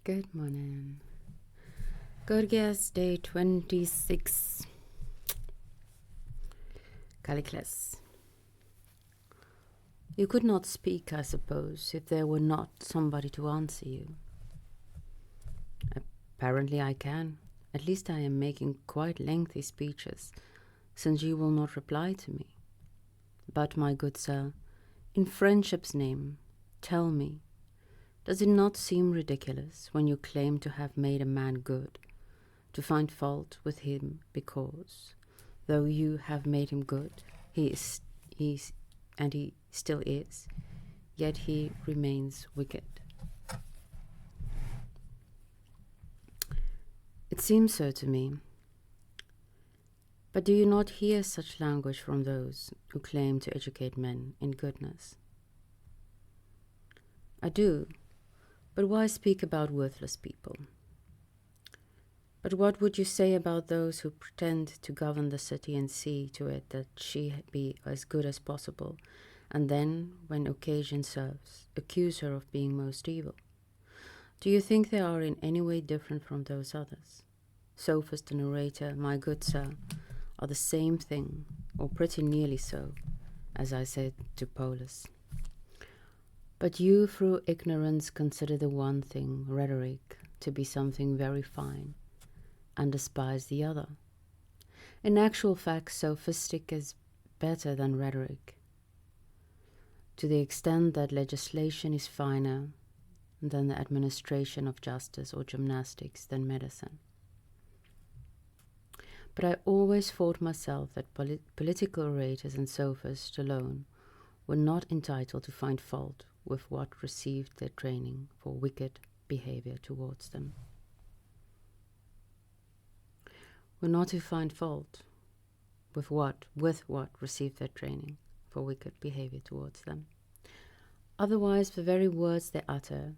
Good morning. Gorgias, day 26. Calicles. You could not speak, I suppose, if there were not somebody to answer you. Apparently I can. At least I am making quite lengthy speeches, since you will not reply to me. But, my good sir, in friendship's name, tell me, does it not seem ridiculous, when you claim to have made a man good, to find fault with him because, though you have made him good, he still is, yet he remains wicked? It seems so to me. But do you not hear such language from those who claim to educate men in goodness? I do, but why speak about worthless people? But what would you say about those who pretend to govern the city and see to it that she be as good as possible, and then, when occasion serves, accuse her of being most evil? Do you think they are in any way different from those others? Sophist and orator, my good sir, are the same thing, or pretty nearly so, as I said to Polus. But you, through ignorance, consider the one thing, rhetoric, to be something very fine, and despise the other. In actual fact, sophistic is better than rhetoric, to the extent that legislation is finer than the administration of justice, or gymnastics than medicine. But I always thought myself that political orators and sophists alone were not entitled to find fault with what received their training for wicked behavior towards them. Were not to find fault with what received their training for wicked behavior towards them. Otherwise, the very words they utter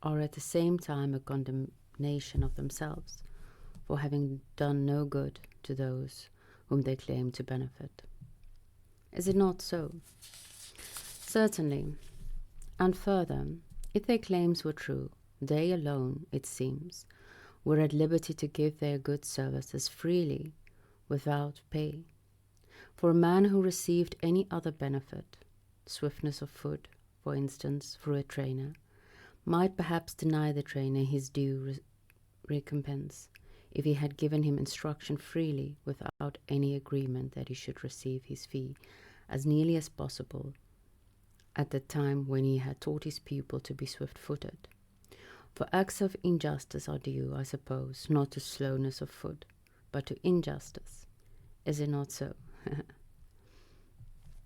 are at the same time a condemnation of themselves for having done no good to those whom they claim to benefit. Is it not so? Certainly. And further, if their claims were true, they alone, it seems, were at liberty to give their good services freely, without pay. For a man who received any other benefit, swiftness of foot, for instance, through a trainer, might perhaps deny the trainer his due recompense, if he had given him instruction freely, without any agreement that he should receive his fee as nearly as possible at the time when he had taught his pupil to be swift-footed. For acts of injustice are due, I suppose, not to slowness of foot, but to injustice. Is it not so?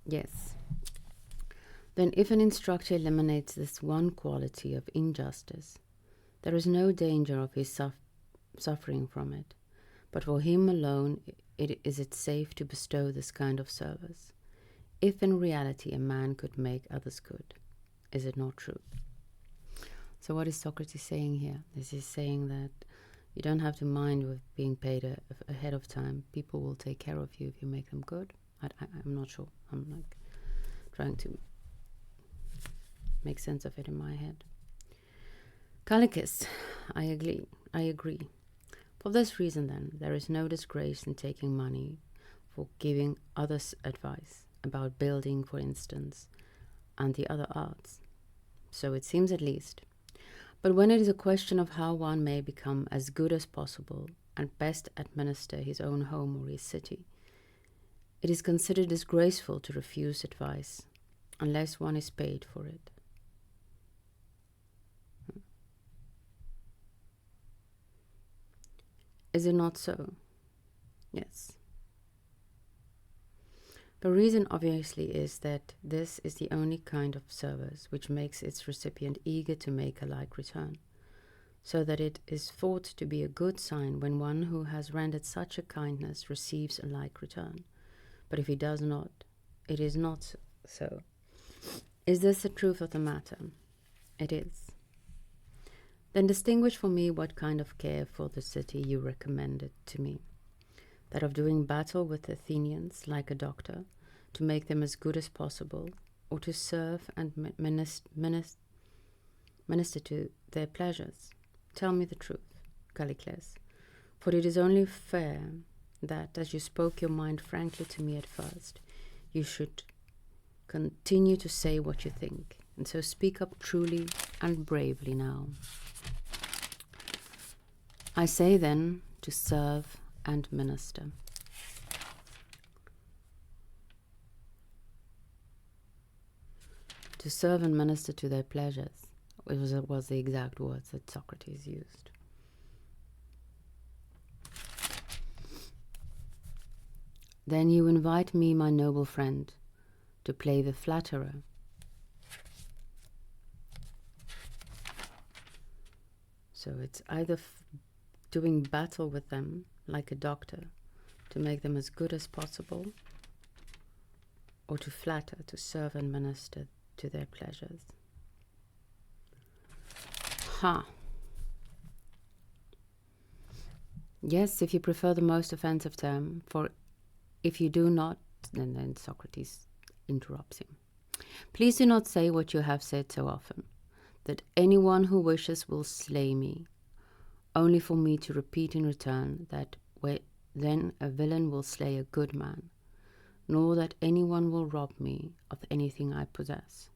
Yes. Then if an instructor eliminates this one quality of injustice, there is no danger of his suffering from it, but for him alone is it safe to bestow this kind of service, if in reality a man could make others good. Is it not true? So what is Socrates saying here? This is saying that you don't have to mind with being paid ahead of time. People will take care of you if you make them good. I'm not sure. I'm like trying to make sense of it in my head. Calicus, I agree. For this reason, then, there is no disgrace in taking money for giving others advice about building, for instance, and the other arts. So it seems, at least. But when it is a question of how one may become as good as possible and best administer his own home or his city, it is considered disgraceful to refuse advice unless one is paid for it. Is it not so? Yes. The reason obviously is that this is the only kind of service which makes its recipient eager to make a like return, so that it is thought to be a good sign when one who has rendered such a kindness receives a like return. But if he does not, it is not so. Is this the truth of the matter? It is. Then distinguish for me what kind of care for the city you recommended to me. That of doing battle with the Athenians like a doctor, to make them as good as possible, or to serve and minister to their pleasures. Tell me the truth, Callicles, for it is only fair that, as you spoke your mind frankly to me at first, you should continue to say what you think, and so speak up truly and bravely now. I say then, to serve and minister. To serve and minister to their pleasures was the exact words that Socrates used. Then you invite me, my noble friend, to play the flatterer. So it's either doing battle with them like a doctor to make them as good as possible, or to flatter, to serve and minister to their pleasures. Ha! Yes, if you prefer the most offensive term, for if you do not, then Socrates interrupts him. Please do not say what you have said so often, that anyone who wishes will slay me, only for me to repeat in return that then a villain will slay a good man, nor that anyone will rob me of anything I possess,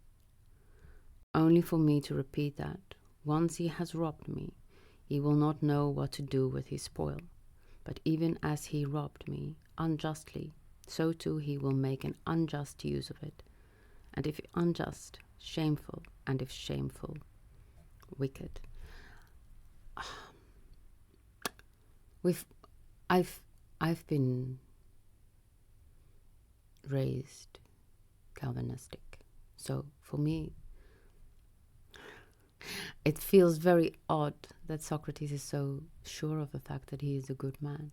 only for me to repeat that, once he has robbed me, he will not know what to do with his spoil. But even as he robbed me unjustly, so too he will make an unjust use of it. And if unjust, shameful, and if shameful, wicked. I've been raised Calvinistic, so for me, it feels very odd that Socrates is so sure of the fact that he is a good man.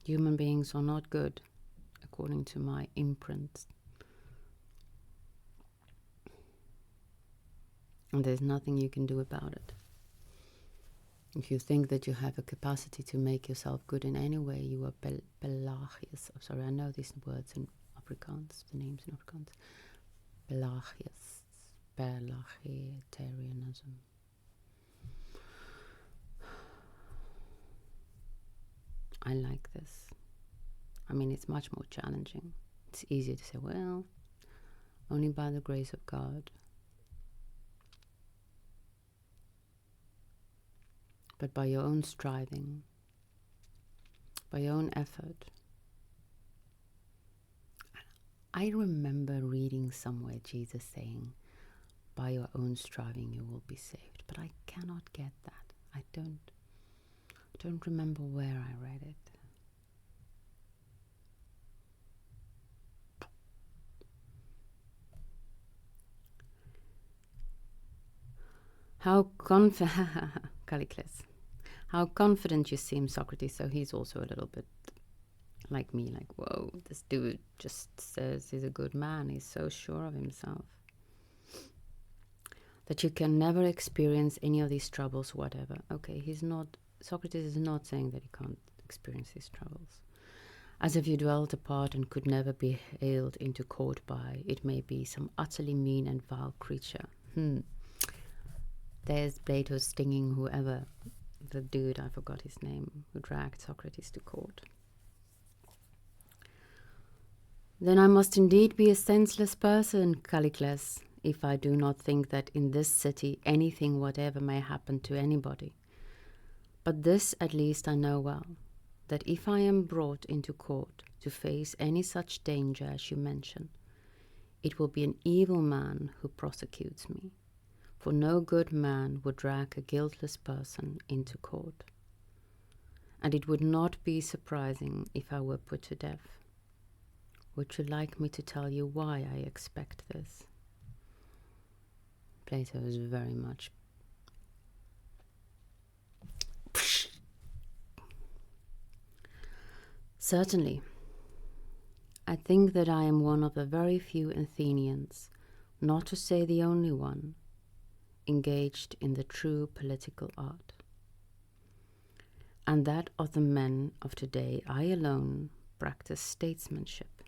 Human beings are not good, according to my imprint. And there's nothing you can do about it. If you think that you have a capacity to make yourself good in any way, you are Pelagius. Oh, sorry, I know these words in Afrikaans, the names in Afrikaans. Pelagius, Pelagietarianism. I like this. I mean, it's much more challenging. It's easier to say, well, only by the grace of God. But by your own striving, by your own effort. I remember reading somewhere Jesus saying, by your own striving you will be saved. But I cannot get that. I don't remember where I read it. How Callicles. How confident you seem, Socrates. So he's also a little bit like me, like, whoa, this dude just says he's a good man. He's so sure of himself. That you can never experience any of these troubles, whatever. Okay, Socrates is not saying that he can't experience these troubles. As if you dwelt apart and could never be haled into court by, it may be, some utterly mean and vile creature. There's Plato stinging whoever, the dude, I forgot his name, who dragged Socrates to court. Then I must indeed be a senseless person, Callicles, if I do not think that in this city anything whatever may happen to anybody. But this at least I know well, that if I am brought into court to face any such danger as you mention, it will be an evil man who prosecutes me, for no good man would drag a guiltless person into court. And it would not be surprising if I were put to death. Would you like me to tell you why I expect this? Plato is very much Certainly. I think that I am one of the very few Athenians, not to say the only one, engaged in the true political art. And that of the men of today, I alone practice statesmanship.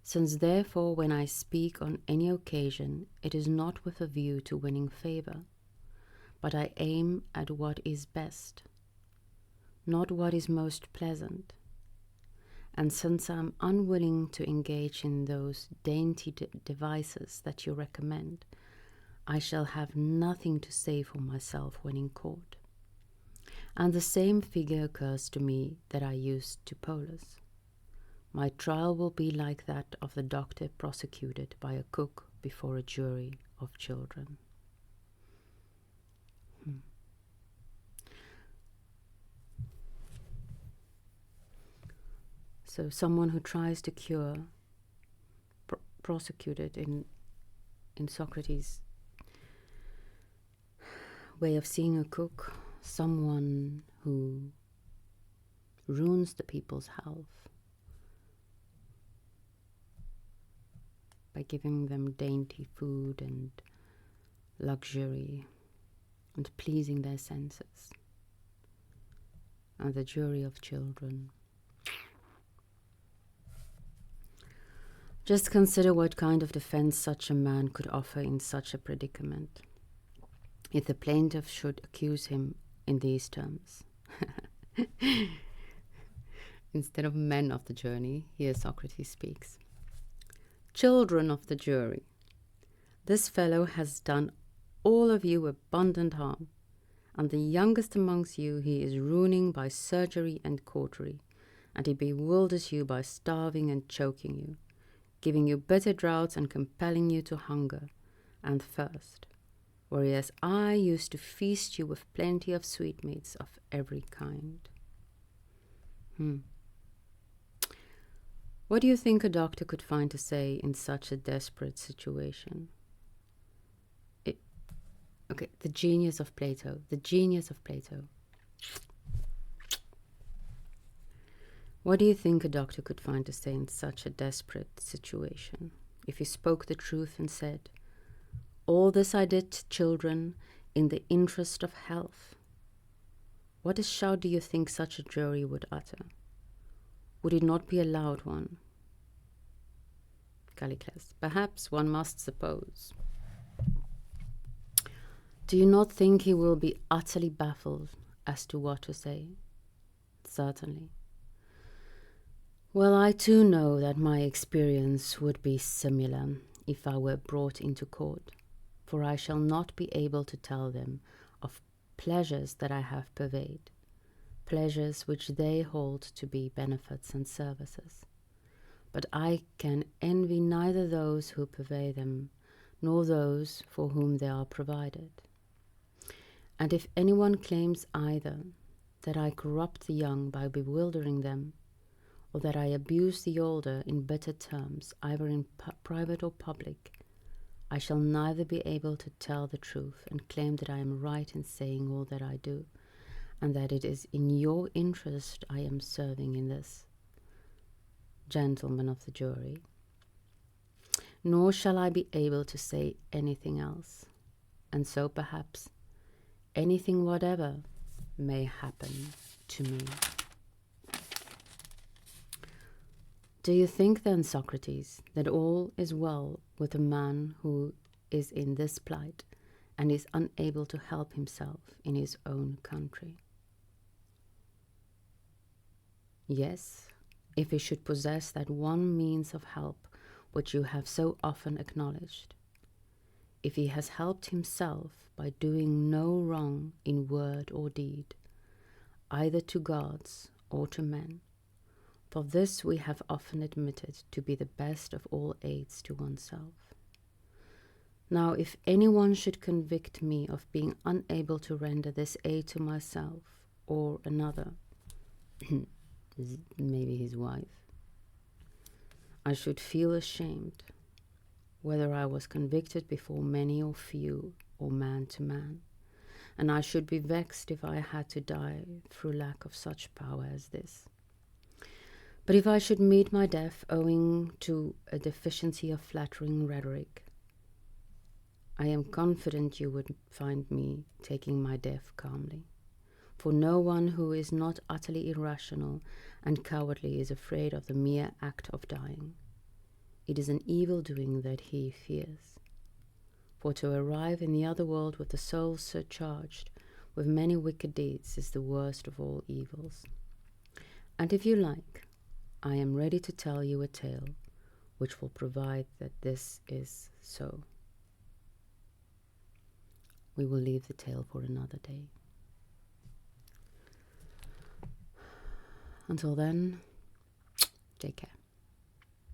Since therefore when I speak on any occasion, it is not with a view to winning favor, but I aim at what is best, not what is most pleasant. And since I am unwilling to engage in those dainty devices that you recommend, I shall have nothing to say for myself when in court. And the same figure occurs to me that I used to Polus. My trial will be like that of the doctor prosecuted by a cook before a jury of children. So someone who tries to cure, prosecuted in Socrates' way of seeing a cook, someone who ruins the people's health by giving them dainty food and luxury and pleasing their senses, and the jury of children. Just consider what kind of defense such a man could offer in such a predicament. If the plaintiff should accuse him in these terms. Instead of men of the journey, here Socrates speaks. Children of the jury, this fellow has done all of you abundant harm, and the youngest amongst you he is ruining by surgery and cautery, and he bewilders you by starving and choking you, giving you bitter draughts and compelling you to hunger and thirst, whereas I used to feast you with plenty of sweetmeats of every kind. What do you think a doctor could find to say in such a desperate situation? The genius of Plato. The genius of Plato. What do you think a doctor could find to say in such a desperate situation? If he spoke the truth and said, all this I did, children, in the interest of health. What a shout do you think such a jury would utter? Would it not be a loud one? Callicles. Perhaps one must suppose. Do you not think he will be utterly baffled as to what to say? Certainly. Well, I too know that my experience would be similar if I were brought into court, for I shall not be able to tell them of pleasures that I have purveyed, pleasures which they hold to be benefits and services. But I can envy neither those who purvey them, nor those for whom they are provided. And if anyone claims either that I corrupt the young by bewildering them, or that I abuse the older in bitter terms, either in private or public, I shall neither be able to tell the truth and claim that I am right in saying all that I do, and that it is in your interest I am serving in this, gentlemen of the jury. Nor shall I be able to say anything else, and so perhaps anything whatever may happen to me. Do you think then, Socrates, that all is well with a man who is in this plight and is unable to help himself in his own country? Yes, if he should possess that one means of help which you have so often acknowledged, if he has helped himself by doing no wrong in word or deed, either to gods or to men, for this we have often admitted to be the best of all aids to oneself. Now, if anyone should convict me of being unable to render this aid to myself or another, maybe his wife, I should feel ashamed, whether I was convicted before many or few, or man to man, and I should be vexed if I had to die through lack of such power as this. But if I should meet my death owing to a deficiency of flattering rhetoric, I am confident you would find me taking my death calmly. For no one who is not utterly irrational and cowardly is afraid of the mere act of dying. it is an evil doing that he fears. For to arrive in the other world with the soul surcharged with many wicked deeds is the worst of all evils. And if you like, I am ready to tell you a tale which will provide that this is so. We will leave the tale for another day. Until then, take care.